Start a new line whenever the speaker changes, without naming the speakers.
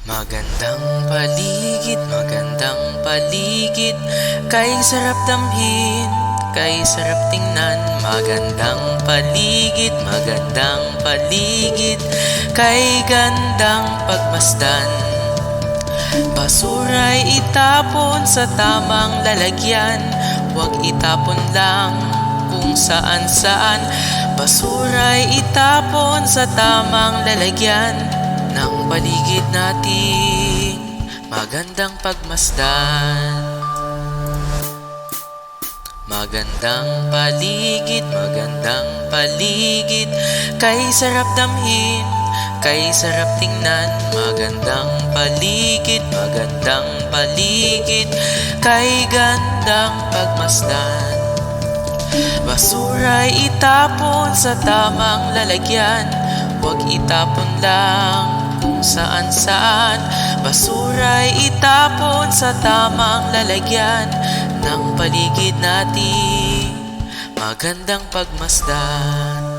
Magandang paligid, kay sarap damhin, kay sarap tingnan. Magandang paligid, kay gandang pagmasdan. Basura'y itapon sa tamang lalagyan, huwag itapon lang kung saan-saan. Basura'y itapon sa tamang lalagyan ng paligid natin, magandang pagmasdan. Magandang paligid, kay sarap damhin, kay sarap tingnan. Magandang paligid, kay gandang pagmasdan. Basura'y itapon sa tamang lalagyan, huwag itapon lang kung saan-saan. Basura'y itapon sa tamang lalagyan ng paligid natin, magandang pagmasdan.